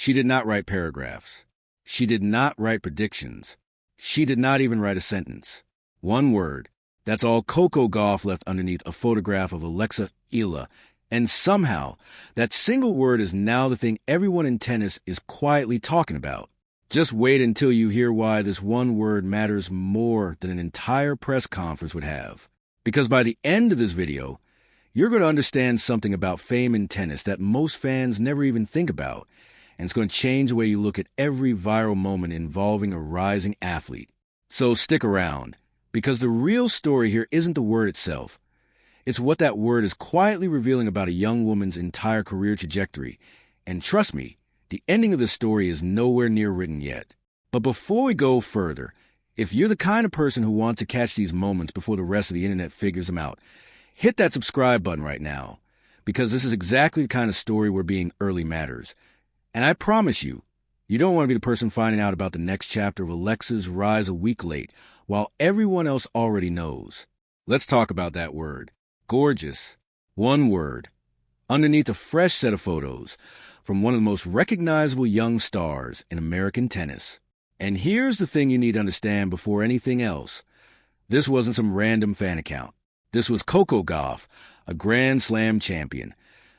She did not write paragraphs. She did not write predictions. She did not even write a sentence. One word. That's all Coco Gauff left underneath a photograph of Alexa Eala. And somehow, that single word is now the thing everyone in tennis is quietly talking about. Just wait until you hear why this one word matters more than an entire press conference would have. Because by the end of this video, you're going to understand something about fame in tennis that most fans never even think about, and it's going to change the way you look at every viral moment involving a rising athlete. So stick around, because the real story here isn't the word itself. It's what that word is quietly revealing about a young woman's entire career trajectory. And trust me, the ending of this story is nowhere near written yet. But before we go further, if you're the kind of person who wants to catch these moments before the rest of the internet figures them out, hit that subscribe button right now, because this is exactly the kind of story where being early matters. And I promise you, you don't want to be the person finding out about the next chapter of Alexa's rise a week late, while everyone else already knows. Let's talk about that word. Gorgeous. One word. Underneath a fresh set of photos from one of the most recognizable young stars in American tennis. And here's the thing you need to understand before anything else. This wasn't some random fan account. This was Coco Gauff, a Grand Slam champion.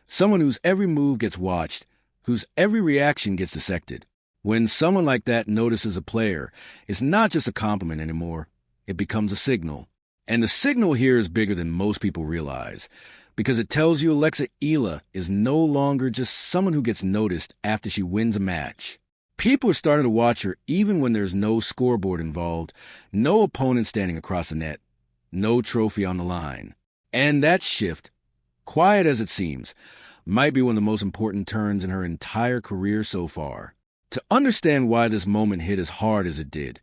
Someone whose every move gets watched, whose every reaction gets dissected. When someone like that notices a player, it's not just a compliment anymore. It becomes a signal. And the signal here is bigger than most people realize, because it tells you Alexa Eala is no longer just someone who gets noticed after she wins a match. People are starting to watch her even when there's no scoreboard involved, no opponent standing across the net, no trophy on the line. And that shift, quiet as it seems, might be one of the most important turns in her entire career so far. To understand why this moment hit as hard as it did,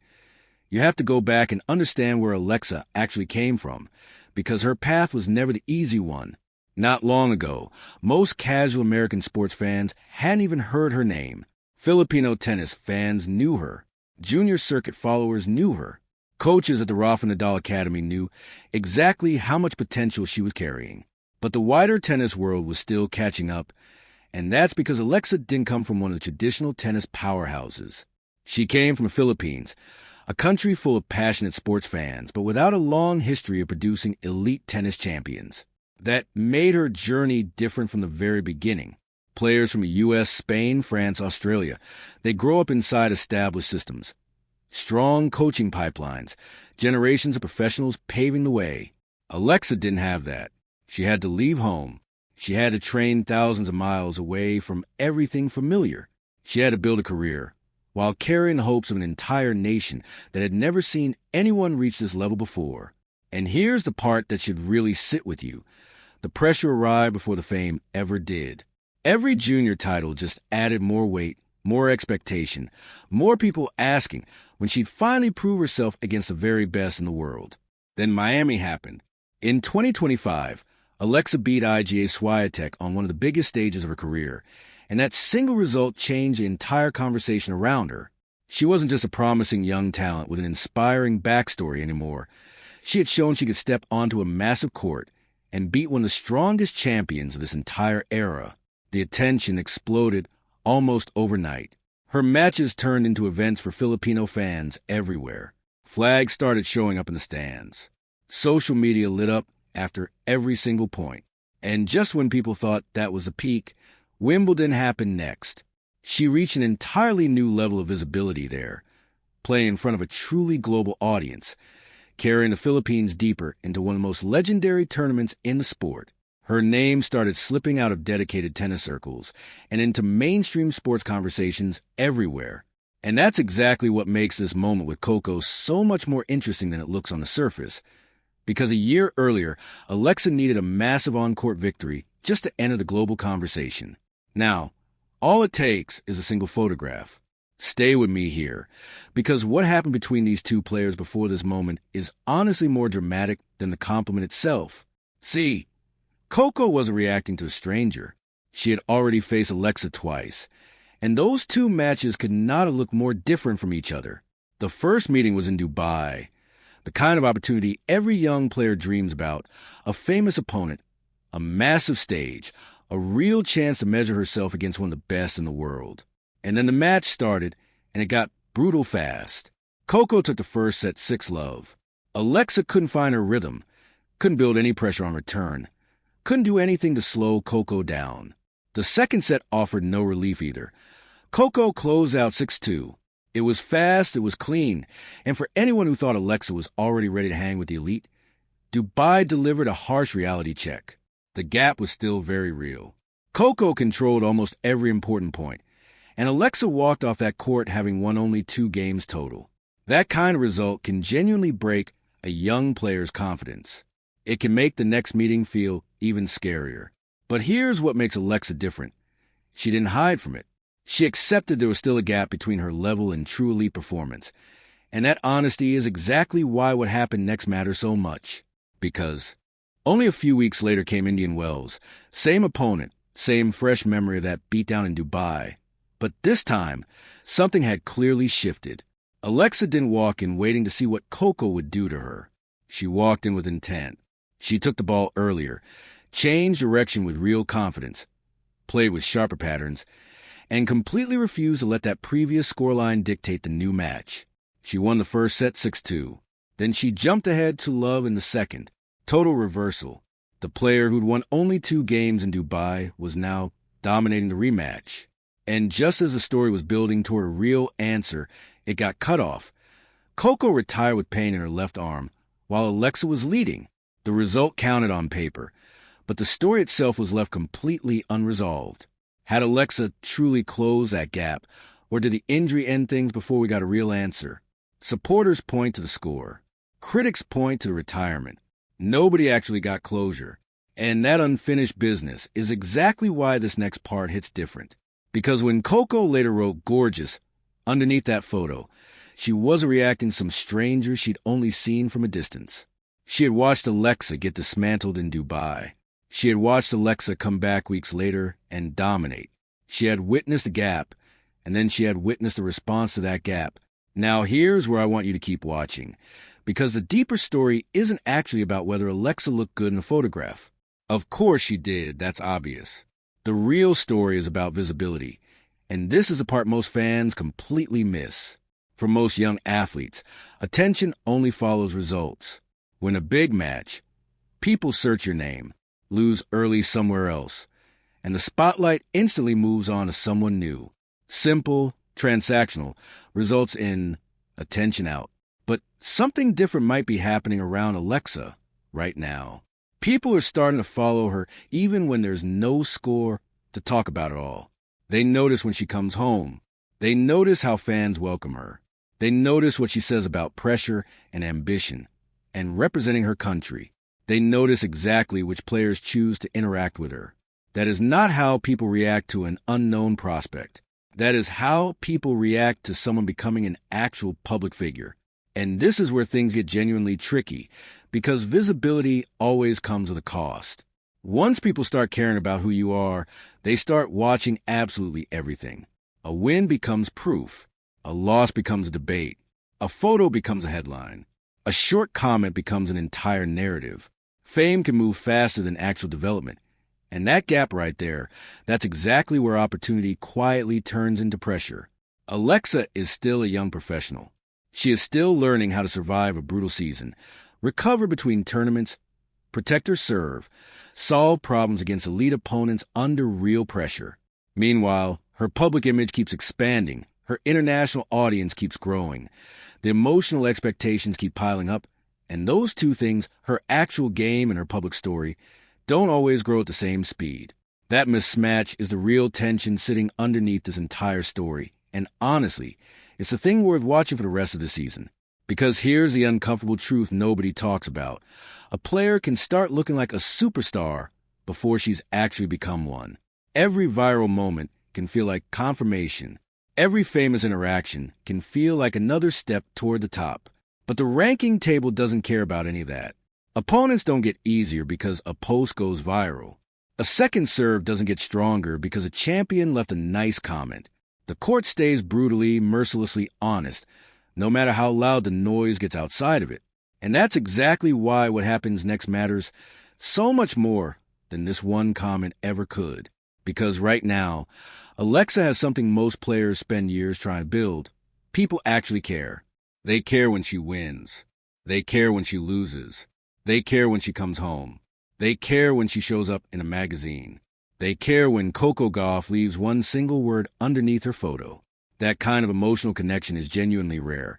you have to go back and understand where Alexa actually came from, because her path was never the easy one. Not long ago, most casual American sports fans hadn't even heard her name. Filipino tennis fans knew her. Junior circuit followers knew her. Coaches at the Rafa Nadal Academy knew exactly how much potential she was carrying. But the wider tennis world was still catching up, and that's because Alexa didn't come from one of the traditional tennis powerhouses. She came from the Philippines, a country full of passionate sports fans, but without a long history of producing elite tennis champions. That made her journey different from the very beginning. Players from the U.S., Spain, France, Australia, they grow up inside established systems. Strong coaching pipelines, generations of professionals paving the way. Alexa didn't have that. She had to leave home. She had to train thousands of miles away from everything familiar. She had to build a career, while carrying the hopes of an entire nation that had never seen anyone reach this level before. And here's the part that should really sit with you. The pressure arrived before the fame ever did. Every junior title just added more weight, more expectation, more people asking when she'd finally prove herself against the very best in the world. Then Miami happened. In 2025, Alexa beat IGA Swiatek on one of the biggest stages of her career, and that single result changed the entire conversation around her. She wasn't just a promising young talent with an inspiring backstory anymore. She had shown she could step onto a massive court and beat one of the strongest champions of this entire era. The attention exploded almost overnight. Her matches turned into events for Filipino fans everywhere. Flags started showing up in the stands. Social media lit up after every single point. And just when people thought that was a peak, Wimbledon happened next. She reached an entirely new level of visibility there, playing in front of a truly global audience, carrying the Philippines deeper into one of the most legendary tournaments in the sport. Her name started slipping out of dedicated tennis circles and into mainstream sports conversations everywhere. And that's exactly what makes this moment with Coco so much more interesting than it looks on the surface. Because a year earlier, Alexa needed a massive on-court victory just to enter the global conversation. Now, all it takes is a single photograph. Stay with me here, because what happened between these two players before this moment is honestly more dramatic than the compliment itself. See, Coco wasn't reacting to a stranger. She had already faced Alexa twice, and those two matches could not have looked more different from each other. The first meeting was in Dubai, the kind of opportunity every young player dreams about, a famous opponent, a massive stage, a real chance to measure herself against one of the best in the world. And then the match started, and it got brutal fast. Coco took the first set 6-love. Alexa couldn't find her rhythm, couldn't build any pressure on return, couldn't do anything to slow Coco down. The second set offered no relief either. Coco closed out 6-2. It was fast, it was clean, and for anyone who thought Alexa was already ready to hang with the elite, Dubai delivered a harsh reality check. The gap was still very real. Coco controlled almost every important point, and Alexa walked off that court having won only 2 games total. That kind of result can genuinely break a young player's confidence. It can make the next meeting feel even scarier. But here's what makes Alexa different. She didn't hide from it. She accepted there was still a gap between her level and true elite performance. And that honesty is exactly why what happened next matters so much. Because only a few weeks later came Indian Wells. Same opponent, same fresh memory of that beatdown in Dubai. But this time, something had clearly shifted. Alexa didn't walk in waiting to see what Coco would do to her. She walked in with intent. She took the ball earlier, changed direction with real confidence, played with sharper patterns, and completely refused to let that previous scoreline dictate the new match. She won the first set 6-2. Then she jumped ahead to love in the second. Total reversal. The player who'd won only 2 games in Dubai was now dominating the rematch. And just as the story was building toward a real answer, it got cut off. Coco retired with pain in her left arm, while Alexa was leading. The result counted on paper, but the story itself was left completely unresolved. Had Alexa truly closed that gap, or did the injury end things before we got a real answer? Supporters point to the score. Critics point to the retirement. Nobody actually got closure. And that unfinished business is exactly why this next part hits different. Because when Coco later wrote "gorgeous" underneath that photo, she wasn't reacting to some stranger she'd only seen from a distance. She had watched Alexa get dismantled in Dubai. She had watched Alexa come back weeks later and dominate. She had witnessed the gap, and then she had witnessed the response to that gap. Now here's where I want you to keep watching, because the deeper story isn't actually about whether Alexa looked good in the photograph. Of course she did, that's obvious. The real story is about visibility, and this is the part most fans completely miss. For most young athletes, attention only follows results. When a big match, people search your name, lose early somewhere else, and the spotlight instantly moves on to someone new. Simple, transactional, results in attention out. But something different might be happening around Alexa right now. People are starting to follow her even when there's no score to talk about at all. They notice when she comes home. They notice how fans welcome her. They notice what she says about pressure and ambition and representing her country. They notice exactly which players choose to interact with her. That is not how people react to an unknown prospect. That is how people react to someone becoming an actual public figure. And this is where things get genuinely tricky, because visibility always comes with a cost. Once people start caring about who you are, they start watching absolutely everything. A win becomes proof. A loss becomes a debate. A photo becomes a headline. A short comment becomes an entire narrative. Fame can move faster than actual development. And that gap right there, that's exactly where opportunity quietly turns into pressure. Alexa is still a young professional. She is still learning how to survive a brutal season, recover between tournaments, protect her serve, solve problems against elite opponents under real pressure. Meanwhile, her public image keeps expanding. Her international audience keeps growing. The emotional expectations keep piling up. And those two things, her actual game and her public story, don't always grow at the same speed. That mismatch is the real tension sitting underneath this entire story. And honestly, it's the thing worth watching for the rest of the season. Because here's the uncomfortable truth nobody talks about. A player can start looking like a superstar before she's actually become one. Every viral moment can feel like confirmation. Every famous interaction can feel like another step toward the top. But the ranking table doesn't care about any of that. Opponents don't get easier because a post goes viral. A second serve doesn't get stronger because a champion left a nice comment. The court stays brutally, mercilessly honest, no matter how loud the noise gets outside of it. And that's exactly why what happens next matters so much more than this one comment ever could. Because right now, Alexa has something most players spend years trying to build. People actually care. They care when she wins. They care when she loses. They care when she comes home. They care when she shows up in a magazine. They care when Coco Gauff leaves one single word underneath her photo. That kind of emotional connection is genuinely rare,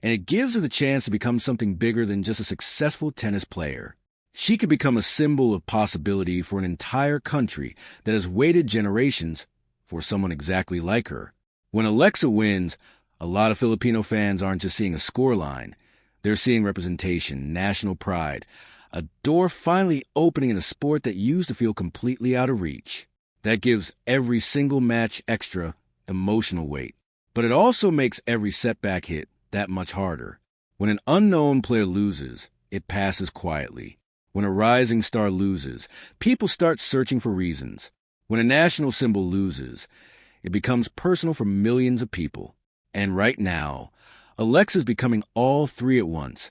and it gives her the chance to become something bigger than just a successful tennis player. She could become a symbol of possibility for an entire country that has waited generations for someone exactly like her. When Alexa wins, a lot of Filipino fans aren't just seeing a scoreline. They're seeing representation, national pride, a door finally opening in a sport that used to feel completely out of reach. That gives every single match extra emotional weight. But it also makes every setback hit that much harder. When an unknown player loses, it passes quietly. When a rising star loses, people start searching for reasons. When a national symbol loses, it becomes personal for millions of people. And right now, Alexa's becoming all three at once.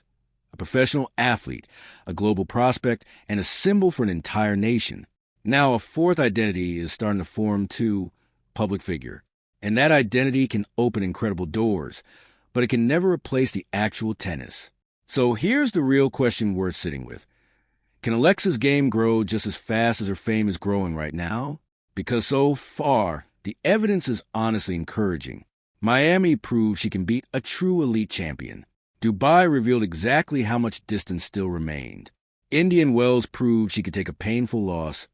A professional athlete, a global prospect, and a symbol for an entire nation. Now a fourth identity is starting to form too, public figure. And that identity can open incredible doors, but it can never replace the actual tennis. So here's the real question worth sitting with. Can Alexa's game grow just as fast as her fame is growing right now? Because so far, the evidence is honestly encouraging. Miami proved she can beat a true elite champion. Dubai revealed exactly how much distance still remained. Indian Wells proved she could take a painful loss,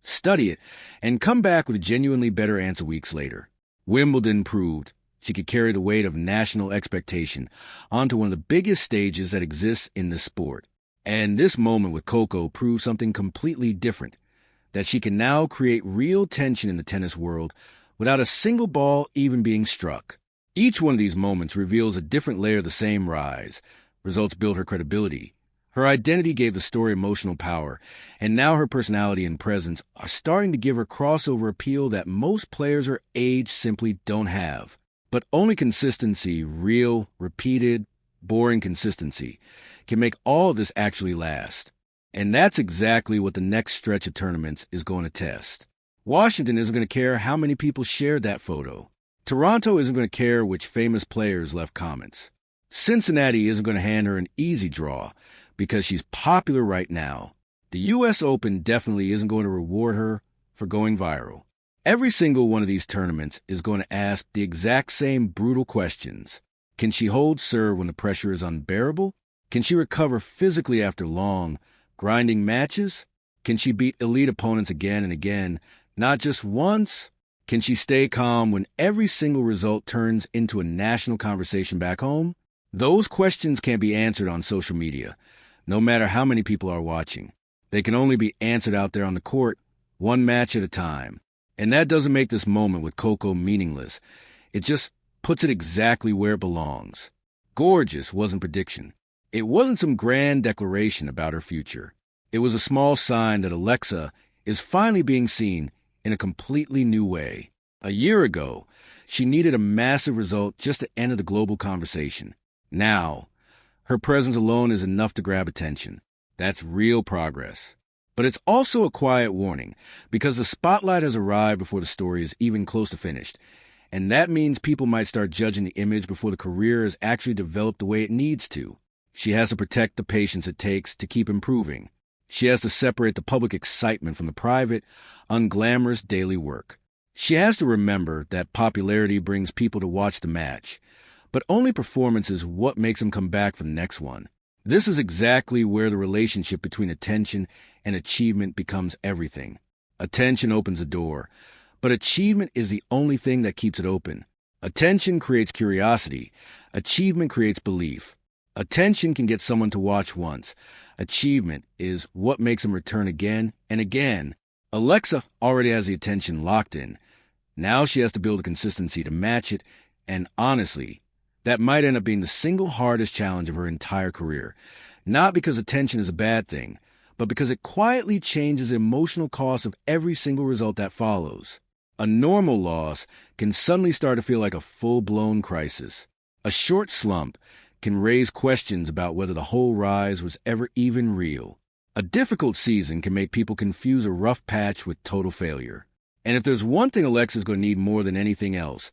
study it, and come back with a genuinely better answer weeks later. Wimbledon proved she could carry the weight of national expectation onto one of the biggest stages that exists in this sport. And this moment with Coco proved something completely different, that she can now create real tension in the tennis world without a single ball even being struck. Each one of these moments reveals a different layer of the same rise. Results build her credibility. Her identity gave the story emotional power, and now her personality and presence are starting to give her crossover appeal that most players her age simply don't have. But only consistency, real, repeated, boring consistency, can make all of this actually last. And that's exactly what the next stretch of tournaments is going to test. Washington isn't going to care how many people shared that photo. Toronto isn't going to care which famous players left comments. Cincinnati isn't going to hand her an easy draw because she's popular right now. The U.S. Open definitely isn't going to reward her for going viral. Every single one of these tournaments is going to ask the exact same brutal questions. Can she hold serve when the pressure is unbearable? Can she recover physically after long, grinding matches? Can she beat elite opponents again and again, not just once? Can she stay calm when every single result turns into a national conversation back home? Those questions can't be answered on social media, no matter how many people are watching. They can only be answered out there on the court, one match at a time. And that doesn't make this moment with Coco meaningless. It just puts it exactly where it belongs. Gorgeous wasn't prediction. It wasn't some grand declaration about her future. It was a small sign that Alexa is finally being seen in a completely new way. A year ago, she needed a massive result just to enter the global conversation. Now, her presence alone is enough to grab attention. That's real progress. But it's also a quiet warning, because the spotlight has arrived before the story is even close to finished. And that means people might start judging the image before the career is actually developed the way it needs to. She has to protect the patience it takes to keep improving. She has to separate the public excitement from the private, unglamorous daily work. She has to remember that popularity brings people to watch the match, but only performance is what makes them come back for the next one. This is exactly where the relationship between attention and achievement becomes everything. Attention opens a door, but achievement is the only thing that keeps it open. Attention creates curiosity. Achievement creates belief. Attention can get someone to watch once. Achievement is what makes them return again and again. Alexa already has the attention locked in. Now she has to build a consistency to match it, and honestly, that might end up being the single hardest challenge of her entire career. Not because attention is a bad thing, but because it quietly changes the emotional cost of every single result that follows. A normal loss can suddenly start to feel like a full-blown crisis. A short slump can raise questions about whether the whole rise was ever even real. A difficult season can make people confuse a rough patch with total failure. And if there's one thing Alexa's going to need more than anything else,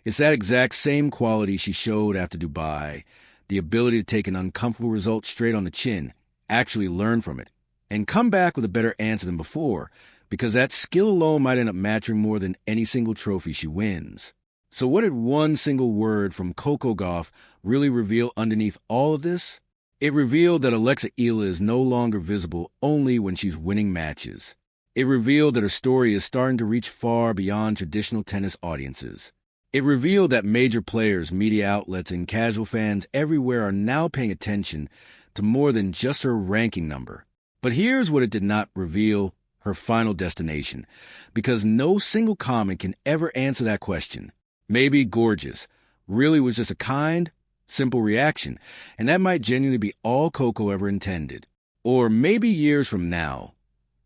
it's that exact same quality she showed after Dubai, the ability to take an uncomfortable result straight on the chin, actually learn from it, and come back with a better answer than before, because that skill alone might end up matching more than any single trophy she wins. So what did one single word from Coco Gauff really reveal underneath all of this? It revealed that Alexa Eala is no longer visible only when she's winning matches. It revealed that her story is starting to reach far beyond traditional tennis audiences. It revealed that major players, media outlets, and casual fans everywhere are now paying attention to more than just her ranking number. But here's what it did not reveal: her final destination, because no single comment can ever answer that question. Maybe gorgeous really was just a kind, simple reaction, and that might genuinely be all Coco ever intended. Or maybe years from now,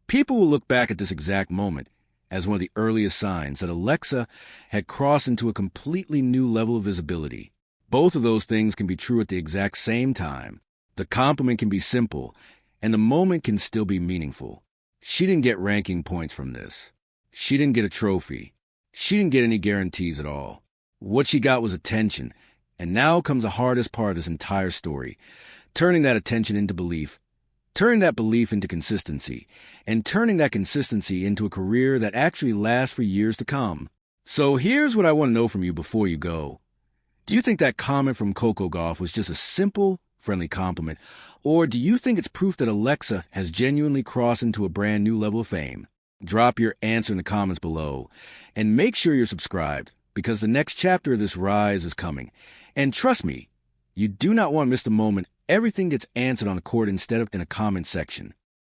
people will look back at this exact moment as one of the earliest signs that Alexa had crossed into a completely new level of visibility. Both of those things can be true at the exact same time. The compliment can be simple, and the moment can still be meaningful. She didn't get ranking points from this. She didn't get a trophy. She didn't get any guarantees at all. What she got was attention, and now comes the hardest part of this entire story: turning that attention into belief, turning that belief into consistency, and turning that consistency into a career that actually lasts for years to come. So here's what I want to know from you before you go. Do you think that comment from Coco Gauff was just a simple, friendly compliment, or do you think it's proof that Alexa has genuinely crossed into a brand new level of fame? Drop your answer in the comments below, and make sure you're subscribed, because the next chapter of this rise is coming. And trust me, you do not want to miss the moment everything gets answered on the court instead of in a comment section.